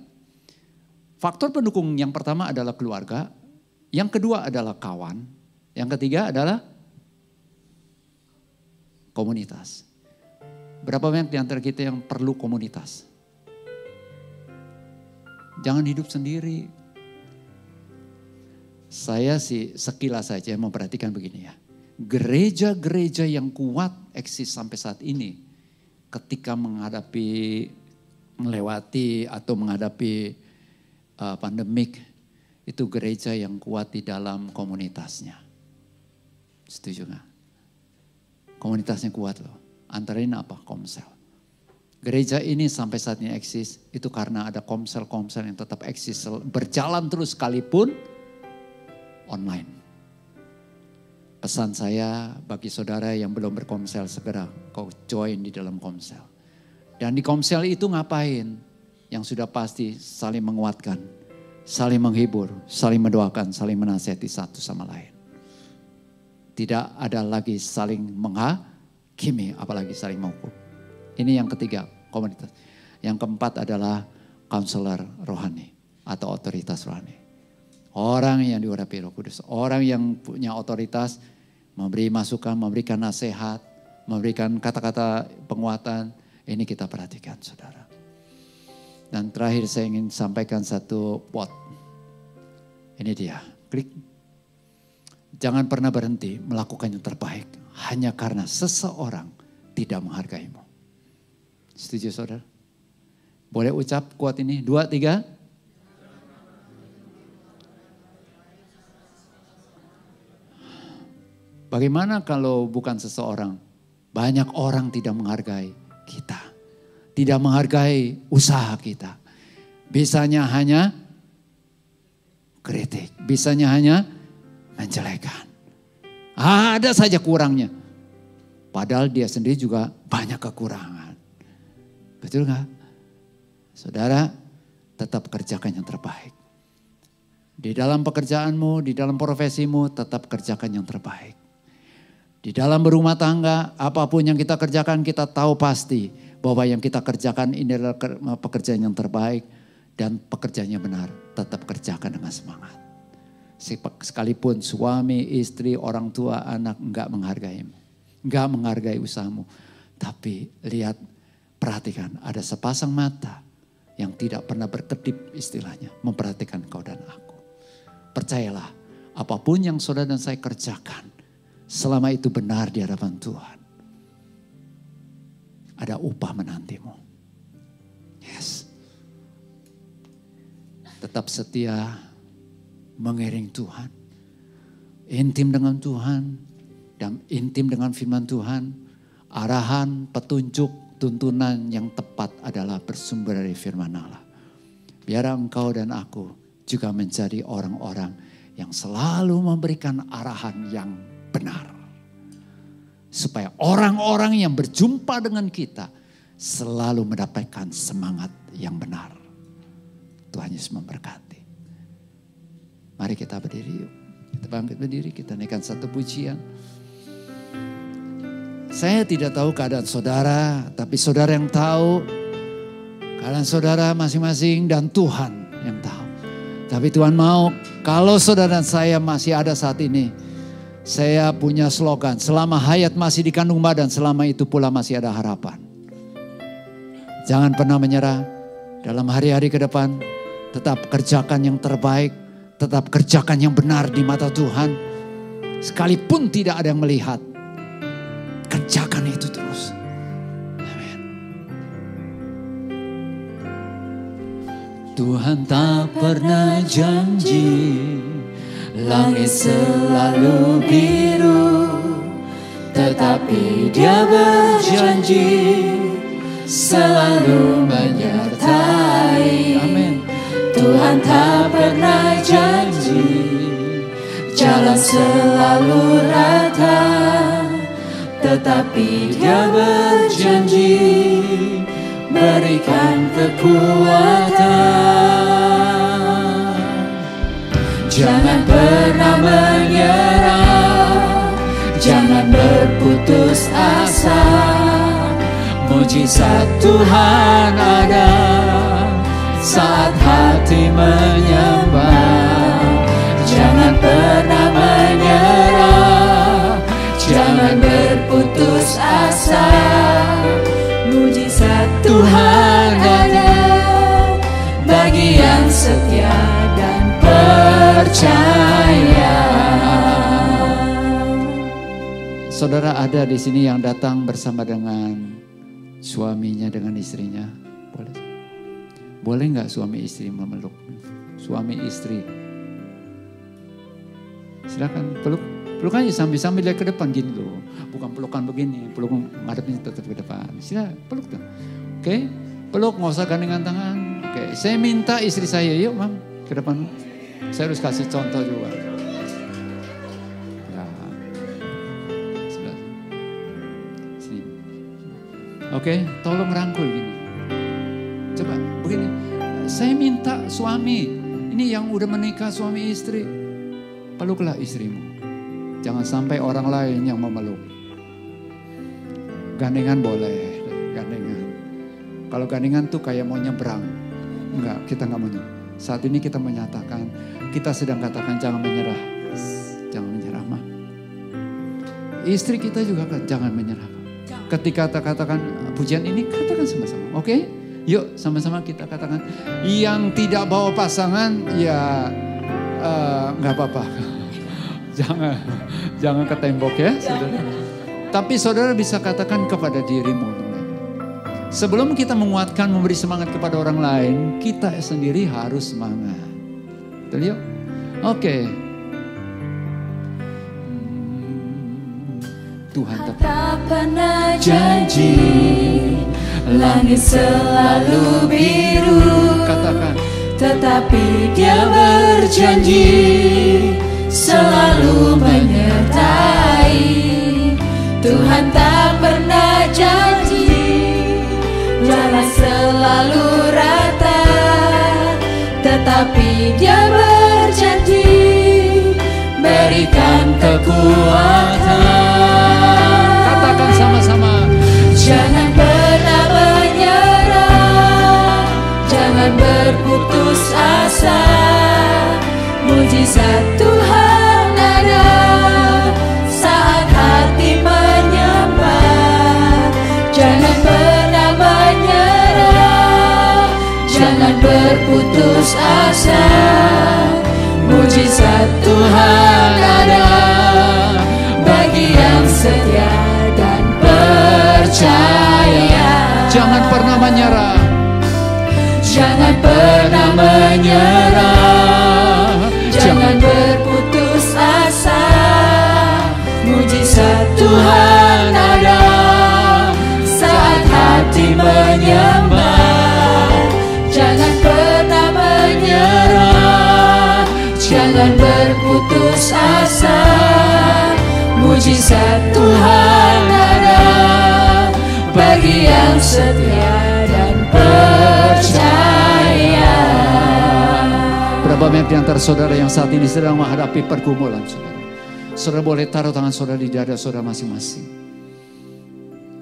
faktor pendukung yang pertama adalah keluarga. Yang kedua adalah kawan. Yang ketiga adalah komunitas. Berapa banyak di antara kita yang perlu komunitas? Jangan hidup sendiri. Saya sih sekilas saja memperhatikan begini ya. Gereja-gereja yang kuat eksis sampai saat ini ketika melewati atau menghadapi pandemik, itu gereja yang kuat di dalam komunitasnya. Setuju gak? Komunitasnya kuat loh. Antara ini apa? Komsel. Gereja ini sampai saat ini eksis itu karena ada komsel-komsel yang tetap eksis berjalan terus sekalipun online. Pesan saya bagi saudara yang belum berkomsel, segera kau join di dalam komsel. Dan di komsel itu ngapain? Yang sudah pasti saling menguatkan, saling menghibur, saling mendoakan, saling menasihati satu sama lain. Tidak ada lagi saling menghakimi, apalagi saling menghukum. Ini yang ketiga, komunitas. Yang keempat adalah konselor rohani. atau otoritas rohani. Orang yang diurapi Roh Kudus, orang yang punya otoritas, memberi masukan, memberikan nasihat, memberikan kata-kata penguatan. Ini kita perhatikan, saudara. Dan terakhir saya ingin sampaikan satu quote. Ini dia, klik. Jangan pernah berhenti melakukan yang terbaik hanya karena seseorang tidak menghargaimu. Setuju, saudara? Boleh ucap quote ini? 2, 3. Bagaimana kalau bukan seseorang? Banyak orang tidak menghargai kita. Tidak menghargai usaha kita. Bisanya hanya kritik. Bisanya hanya menjelekan. Ada saja kurangnya. Padahal dia sendiri juga banyak kekurangan. Betul gak? Saudara, tetap kerjakan yang terbaik. Di dalam pekerjaanmu, di dalam profesimu, tetap kerjakan yang terbaik. Di dalam berumah tangga, apapun yang kita kerjakan, kita tahu pasti bahwa yang kita kerjakan ini adalah pekerjaan yang terbaik dan pekerjaan yang benar. Tetap kerjakan dengan semangat. Sekalipun suami, istri, orang tua, anak enggak menghargaimu, enggak menghargai usahamu. Tapi lihat, perhatikan, ada sepasang mata yang tidak pernah berkedip istilahnya, memperhatikan kau dan aku. Percayalah, apapun yang saudara dan saya kerjakan, selama itu benar di hadapan Tuhan, ada upah menantimu. Yes. Tetap setia mengiring Tuhan. Intim dengan Tuhan. Dan intim dengan firman Tuhan. Arahan, petunjuk, tuntunan yang tepat adalah bersumber dari firman Allah. Biar engkau dan aku juga menjadi orang-orang yang selalu memberikan arahan yang benar. Supaya orang-orang yang berjumpa dengan kita selalu mendapatkan semangat yang benar. Tuhan Yesus memberkati. Mari kita berdiri yuk. Kita bangkit berdiri, kita naikkan satu pujian. Saya tidak tahu keadaan saudara, tapi saudara yang tahu keadaan saudara masing-masing dan Tuhan yang tahu. Tapi Tuhan mau kalau saudara dan saya masih ada saat ini, saya punya slogan, selama hayat masih di kandung badan, selama itu pula masih ada harapan. Jangan pernah menyerah dalam hari-hari ke depan, tetap kerjakan yang terbaik, tetap kerjakan yang benar di mata Tuhan. Sekalipun tidak ada yang melihat, kerjakan itu terus. Amin. Tuhan tak pernah janji langit selalu biru, tetapi Dia berjanji selalu menyertai. Amin. Tuhan tak pernah janji jalan selalu rata, tetapi Dia berjanji berikan kekuatan. Jangan pernah menyerah, jangan berputus asa. Mujizat Tuhan ada saat hati menyembah. Jangan pernah menyerah, jangan berputus asa. Mujizat Tuhan ada bagi yang setia dan percaya. Saudara ada di sini yang datang bersama dengan suaminya, dengan istrinya. Boleh? Boleh nggak suami istri memeluk? Suami istri. Silakan peluk. Peluk aja sambil lihat ke depan gini loh. Bukan pelukan begini, peluk ngadepin tetap ke depan. Silakan peluk tuh. Oke, peluk nggak usah gandengan tangan. Oke, saya minta istri saya, yuk mam ke depan. Saya harus kasih contoh juga. Ya. Sebelah. Sini. Oke, tolong rangkul gini. Coba begini. Saya minta suami, ini yang udah menikah suami istri, peluklah istrimu. Jangan sampai orang lain yang memeluk. Gandengan boleh, gandengan. Kalau gandengan tuh kayak mau nyebrang. Enggak, kita enggak mau nyebrang. Saat ini kita menyatakan, kita sedang katakan jangan menyerah. Jangan menyerah, Ma. Istri kita juga jangan menyerah. Ketika kita katakan pujian ini, katakan sama-sama. Oke? Yuk sama-sama kita katakan. Yang tidak bawa pasangan, ya nggak apa-apa. Jangan ke tembok ya, saudara. Tapi saudara bisa katakan kepada dirimu. Sebelum kita menguatkan, memberi semangat kepada orang lain, kita sendiri harus semangat. Betul yuk? Oke. Tuhan tak pernah janji, langit selalu biru. Katakan. Tetapi Dia berjanji selalu menyertai. Tuhan tak pernah janji jalan selalu rata, tetapi Dia berjanji berikan kekuatan. Katakan sama-sama. Jangan pernah menyerah, jangan berputus asa. Mujizat Tuhan ada saat hati menyembah. Jangan pernah menyerah, jangan berputus asa. Mujizat Tuhan ada bagi yang setia dan percaya. Jangan pernah menyerah. Jangan pernah menyerah, jangan berputus asa. Mujizat Tuhan ada saat hati menyembah. Jangan pernah menyerah, jangan berputus asa. Mujizat Tuhan ada bagi yang setia dan percaya. Berapa banyak di antara saudara yang saat ini sedang menghadapi pergumulan, saudara? Saudara boleh taruh tangan saudara di dada saudara masing-masing.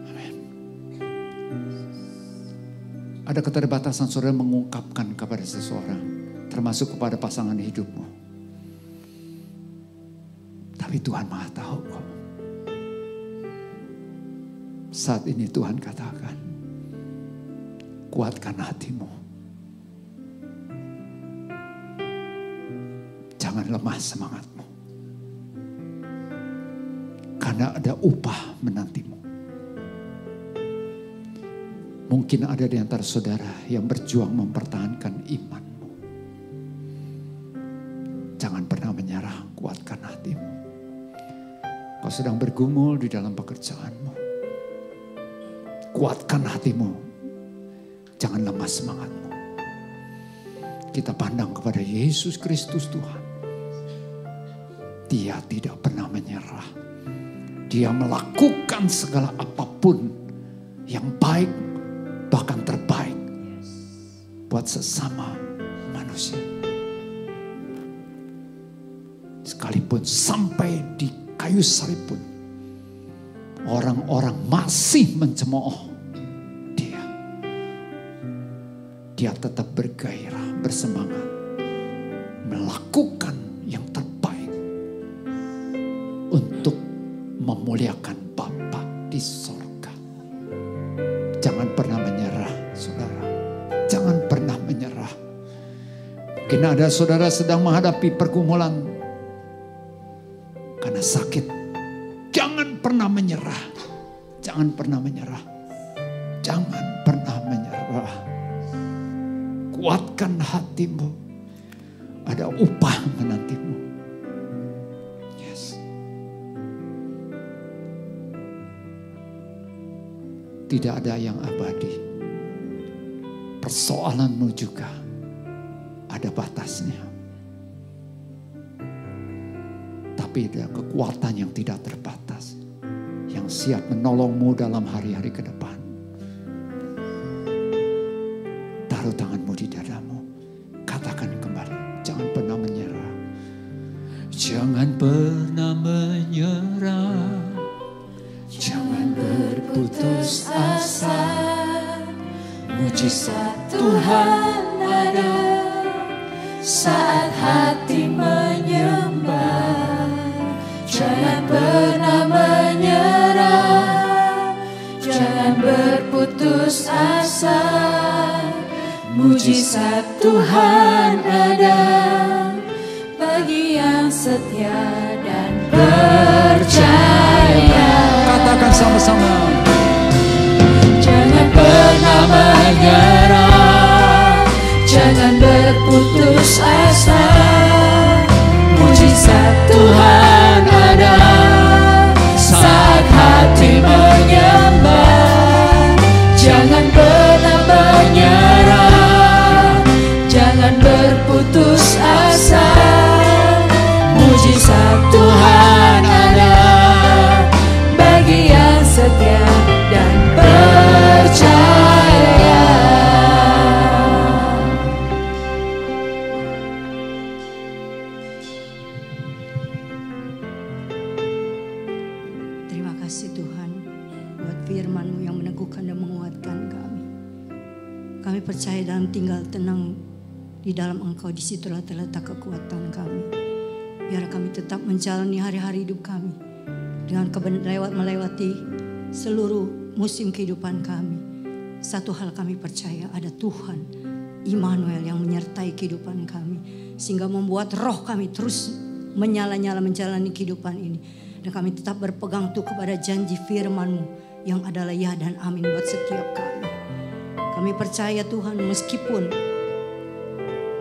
Amin. Ada keterbatasan saudara mengungkapkan kepada seseorang, termasuk kepada pasangan hidupmu. Tapi Tuhan Maha tahu kok. Saat ini Tuhan katakan, kuatkan hatimu. Jangan lemah semangatmu. Karena ada upah menantimu. Mungkin ada di antara saudara yang berjuang mempertahankan imanmu. Jangan pernah menyerah, kuatkan hatimu. Kau sedang bergumul di dalam pekerjaanmu. Kuatkan hatimu. Jangan lemah semangatmu. Kita pandang kepada Yesus Kristus Tuhan. Dia tidak pernah menyerah. Dia melakukan segala apapun yang baik, bahkan terbaik buat sesama manusia. Sekalipun sampai di kayu salib pun, orang-orang masih mencemooh dia. Dia tetap bergairah, bersemangat, melakukan yang terbaik untuk memuliakan Bapa di sorga. Jangan pernah menyerah, saudara. Jangan pernah menyerah. Mungkin ada saudara sedang menghadapi pergumulan karena sakit. Jangan pernah menyerah. Jangan pernah menyerah. Jangan pernah menyerah. Kuatkan hatimu. Ada upah menantimu. Yes. Tidak ada yang abadi. Persoalanmu juga ada batasnya. Tapi ada kekuatan yang tidak terbatas. Yang siap menolongmu dalam hari-hari ke depan. Taruh tanganmu di dadamu. Katakan kembali. Jangan pernah menyerah. Jangan pernah menyerah. Jangan berputus asa. Mujizat Tuhan ada saat hati menyembah. Jangan pernah menyerah, jangan berputus asa. Mujizat Tuhan ada bagi yang setia dan percaya. Katakan sama-sama. Jangan pernah menyerah, jangan berputus asa. Mujizat Tuhan ada saat hati menyembah. Jangan pernah menyerah, jangan berputus asa. Mujizat Tuhan ada bagi yang setia dan percaya. Terima kasih Tuhan buat firman-Mu yang meneguhkan dan menguatkan kami. Kami percaya dalam tinggal tenang di dalam Engkau, disitulah terletak kekuatan kami. Biar kami tetap menjalani hari-hari hidup kami dengan melewati seluruh musim kehidupan kami. Satu hal kami percaya, ada Tuhan Immanuel yang menyertai kehidupan kami, sehingga membuat roh kami terus menyala-nyala menjalani kehidupan ini. Dan kami tetap berpegang teguh kepada janji firman-Mu yang adalah ya dan amin buat setiap kami. Kami percaya Tuhan, meskipun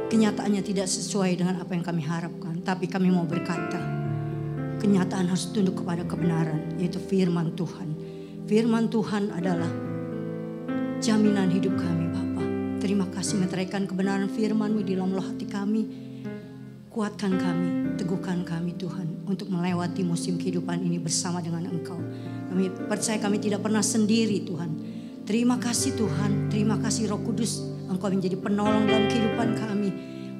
kenyataannya tidak sesuai dengan apa yang kami harapkan, tapi kami mau berkata, kenyataan harus tunduk kepada kebenaran, yaitu firman Tuhan. Firman Tuhan adalah jaminan hidup kami, Bapa. Terima kasih meteraikan kebenaran firman-Mu di dalam hati kami. Kuatkan kami, teguhkan kami Tuhan, untuk melewati musim kehidupan ini bersama dengan Engkau. Kami percaya kami tidak pernah sendiri Tuhan. Terima kasih Tuhan, terima kasih Roh Kudus. Engkau menjadi penolong dalam kehidupan kami,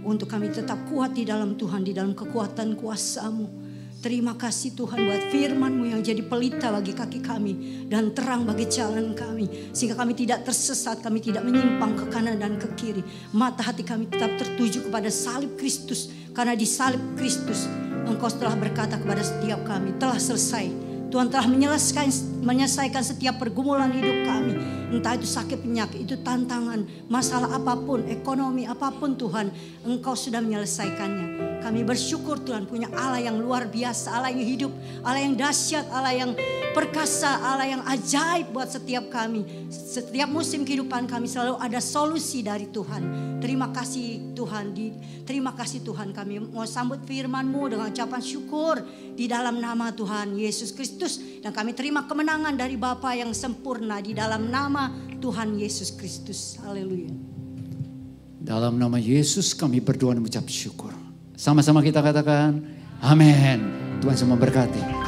untuk kami tetap kuat di dalam Tuhan, di dalam kekuatan kuasa-Mu. Terima kasih Tuhan buat firman-Mu yang jadi pelita bagi kaki kami dan terang bagi jalan kami, sehingga kami tidak tersesat, kami tidak menyimpang ke kanan dan ke kiri. Mata hati kami tetap tertuju kepada salib Kristus, karena di salib Kristus Engkau telah berkata kepada setiap kami, telah selesai. Tuhan telah menyelesaikan setiap pergumulan hidup kami. Entah itu sakit penyakit, itu tantangan, masalah apapun, ekonomi apapun Tuhan, Engkau sudah menyelesaikannya. Kami bersyukur Tuhan punya Allah yang luar biasa, Allah yang hidup, Allah yang dahsyat, Allah yang perkasa, Allah yang ajaib buat setiap kami. Setiap musim kehidupan kami selalu ada solusi dari Tuhan. Terima kasih Tuhan, terima kasih Tuhan, kami mau sambut firman-Mu dengan ucapan syukur di dalam nama Tuhan Yesus Kristus. Dan kami terima kemenangan dari Bapa yang sempurna di dalam nama Tuhan Yesus Kristus. Haleluya. Dalam nama Yesus kami berdoa dan mengucap syukur. Sama-sama kita katakan amin. Tuhan semua berkati.